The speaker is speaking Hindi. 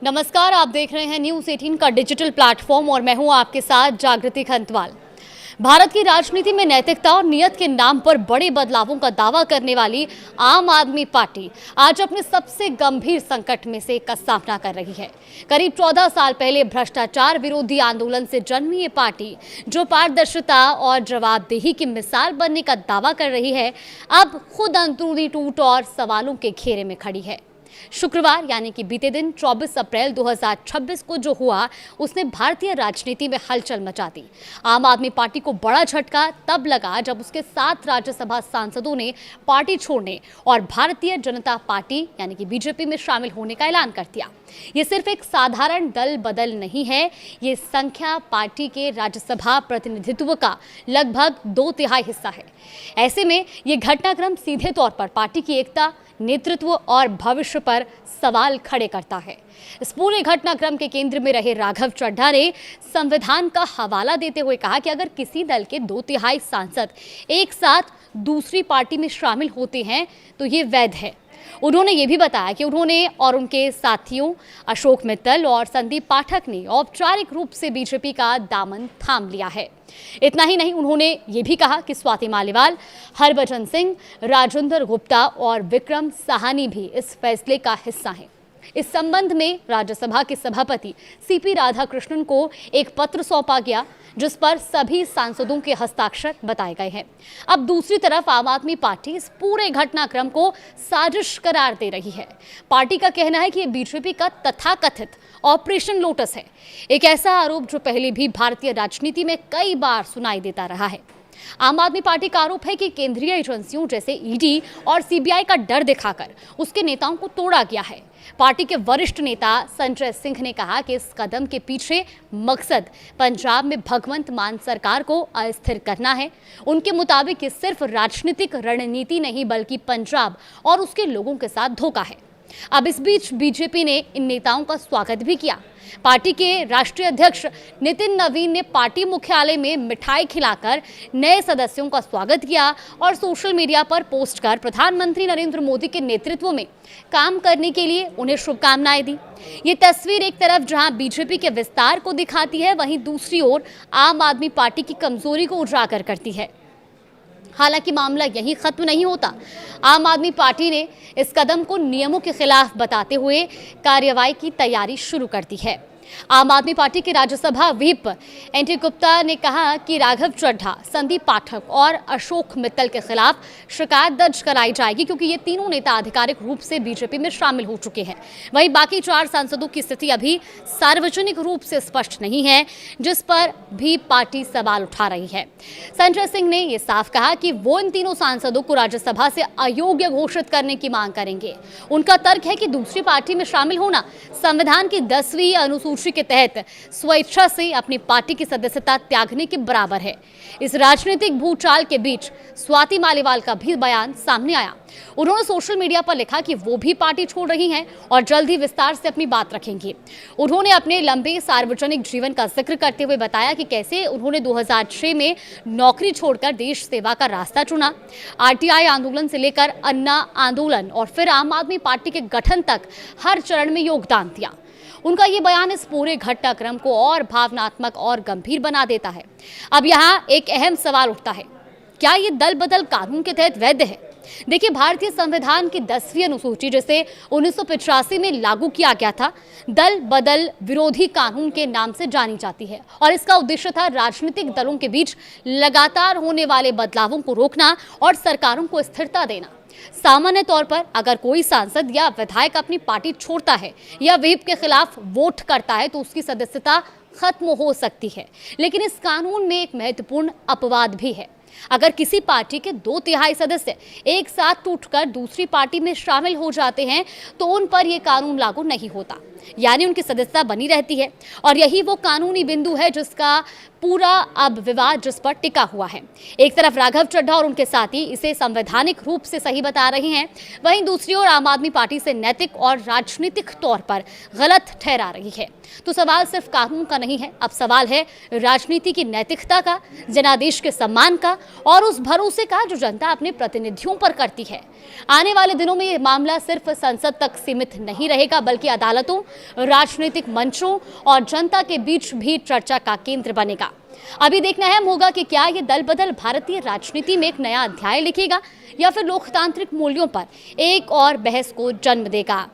नमस्कार, आप देख रहे हैं न्यूज़ 18 का डिजिटल प्लेटफॉर्म और मैं हूं आपके साथ जागृति खंतवाल। भारत की राजनीति में नैतिकता और नियत के नाम पर बड़े बदलावों का दावा करने वाली आम आदमी पार्टी आज अपने सबसे गंभीर संकट में से का सामना कर रही है। करीब 14 साल पहले भ्रष्टाचार विरोधी आंदोलन से जन्मी ये पार्टी, जो पारदर्शिता और जवाबदेही की मिसाल बनने का दावा कर रही है, अब खुद अंदरूनी टूट और सवालों के घेरे में खड़ी है। शुक्रवार यानी कि बीते दिन 24 अप्रैल 2026 को जो हुआ, उसने भारतीय राजनीति में हलचल मचा दी। आम आदमी पार्टी को बड़ा झटका तब लगा जब उसके 7 राज्यसभा सांसदों ने पार्टी छोड़ने और भारतीय जनता पार्टी यानी कि बीजेपी में शामिल होने का ऐलान कर दिया। ये सिर्फ एक साधारण दल बदल नहीं है, ये संख्या पार्टी के राज्यसभा प्रतिनिधित्व का लगभग 2/3 हिस्सा है। ऐसे में ये घटनाक्रम सीधे तौर पर पार्टी की एकता, नेतृत्व और भविष्य पर सवाल खड़े करता है। इस पूरे घटनाक्रम के केंद्र में रहे राघव चड्ढा ने संविधान का हवाला देते हुए कहा कि अगर किसी दल के 2/3 सांसद एक साथ दूसरी पार्टी में शामिल होते हैं तो ये वैध है। उन्होंने ये भी बताया कि उन्होंने और उनके साथियों अशोक मित्तल और संदीप पाठक ने औपचारिक रूप से बीजेपी का दामन थाम लिया है। इतना ही नहीं, उन्होंने ये भी कहा कि स्वाति मालीवाल, हरभजन सिंह, राजेंद्र गुप्ता और विक्रम साहनी भी इस फैसले का हिस्सा हैं। इस संबंध में राज्यसभा के सभापति सीपी राधाकृष्णन को एक पत्र सौंपा गया, जिस पर सभी सांसदों के हस्ताक्षर बताए गए हैं। अब दूसरी तरफ आम आदमी पार्टी इस पूरे घटनाक्रम को साजिश करार दे रही है। पार्टी का कहना है कि ये बीजेपी का तथाकथित ऑपरेशन लोटस है, एक ऐसा आरोप जो पहले भी भारतीय राजनीति में कई बार सुनाई देता रहा है। आम आदमी पार्टी का आरोप है कि केंद्रीय एजेंसियों जैसे ईडी और सीबीआई का डर दिखाकर उसके नेताओं को तोड़ा गया है। पार्टी के वरिष्ठ नेता संजय सिंह ने कहा कि इस कदम के पीछे मकसद पंजाब में भगवंत मान सरकार को अस्थिर करना है। उनके मुताबिक ये सिर्फ राजनीतिक रणनीति नहीं, बल्कि पंजाब और उसके लोगों के साथ धोखा है। अब इस बीच बीजेपी ने इन नेताओं का स्वागत भी किया। पार्टी के राष्ट्रीय अध्यक्ष नितिन नवीन ने पार्टी मुख्यालय में मिठाई खिलाकर नए सदस्यों का स्वागत किया और सोशल मीडिया पर पोस्ट कर प्रधानमंत्री नरेंद्र मोदी के नेतृत्व में काम करने के लिए उन्हें शुभकामनाएं दी। ये तस्वीर एक तरफ जहां बीजेपी के विस्तार को दिखाती है, वहीं दूसरी ओर आम आदमी पार्टी की कमजोरी को उजागर करती है। हालांकि मामला यही खत्म नहीं होता। आम आदमी पार्टी ने इस कदम को नियमों के खिलाफ बताते हुए कार्रवाई की तैयारी शुरू कर दी है। आम आदमी पार्टी के राज्यसभा व्हिप एनटी गुप्ता ने कहा कि राघव चड्ढा, संदीप पाठक और अशोक मित्तल के खिलाफ शिकायत दर्ज कराई जाएगी, क्योंकि ये तीनों नेता आधिकारिक रूप से बीजेपी में शामिल हो चुके हैं। वहीं बाकी 4 सांसदों की स्थिति अभी सार्वजनिक रूप से स्पष्ट नहीं है, जिस पर भी पार्टी सवाल उठा रही है। संजय सिंह ने यह साफ कहा कि वो इन तीनों सांसदों को राज्यसभा से अयोग्य घोषित करने की मांग करेंगे। उनका तर्क है कि दूसरी पार्टी में शामिल होना संविधान की 10वीं अनुसूची के तहत स्वेच्छा से अपनी पार्टी की सदस्यता त्यागने के बराबर है। इस राजनीतिक भूचाल के बीच स्वाति मालीवाल का भी बयान सामने आया। उन्होंने सोशल मीडिया पर लिखा कि वो भी पार्टी छोड़ रही हैं और जल्द ही विस्तार से अपनी बात रखेंगी। उन्होंने अपने लंबे सार्वजनिक जीवन का जिक्र करते हुए बताया कि कैसे उन्होंने 2006 में नौकरी छोड़कर देश सेवा का रास्ता चुना। आरटीआई आंदोलन से लेकर अन्ना आंदोलन और फिर आम आदमी पार्टी के गठन तक हर चरण में योगदान दिया। उनका ये बयान इस पूरे घटनाक्रम को और भावनात्मक और गंभीर बना देता है। अब यहाँ एक अहम सवाल उठता है, क्या ये दल बदल कानून के तहत वैध है? देखिए, भारतीय संविधान की 10वीं अनुसूची, जिसे 1985 में लागू किया गया था, दल बदल विरोधी कानून के नाम से जानी जाती है और इसका उद्देश्य था राजनीतिक दलों के बीच लगातार होने वाले बदलावों को रोकना और सरकारों को स्थिरता देना। सामान्य तौर पर अगर कोई सांसद या विधायक अपनी पार्टी छोड़ता है या व्हिप के खिलाफ वोट करता है तो उसकी सदस्यता खत्म हो सकती है। लेकिन इस कानून में एक महत्वपूर्ण अपवाद भी है। अगर किसी पार्टी के 2/3 सदस्य एक साथ टूटकर दूसरी पार्टी में शामिल हो जाते हैं तो उन पर यह कानून लागू नहीं होता, यानी उनकी सदस्यता बनी रहती है। और यही वो कानूनी बिंदु है जिसका पूरा अब विवाद जिस पर टिका हुआ है। एक तरफ राघव चड्ढा और उनके साथी इसे संवैधानिक रूप से सही बता रहे हैं, वहीं दूसरी ओर आम आदमी पार्टी से नैतिक और राजनीतिक तौर पर गलत ठहरा रही है। तो सवाल सिर्फ कानून का नहीं है, अब सवाल है राजनीति की नैतिकता का, जनादेश के सम्मान का और उस भरोसे का जो जनता अपने प्रतिनिधियों पर करती है। आने वाले दिनों में ये मामला सिर्फ संसद तक सीमित नहीं रहेगा, बल्कि अदालतों राजनीतिक मंचों और जनता के बीच भी चर्चा का केंद्र बनेगा। अभी देखना अहम होगा कि क्या ये दल बदल भारतीय राजनीति में एक नया अध्याय लिखेगा या फिर लोकतांत्रिक मूल्यों पर एक और बहस को जन्म देगा।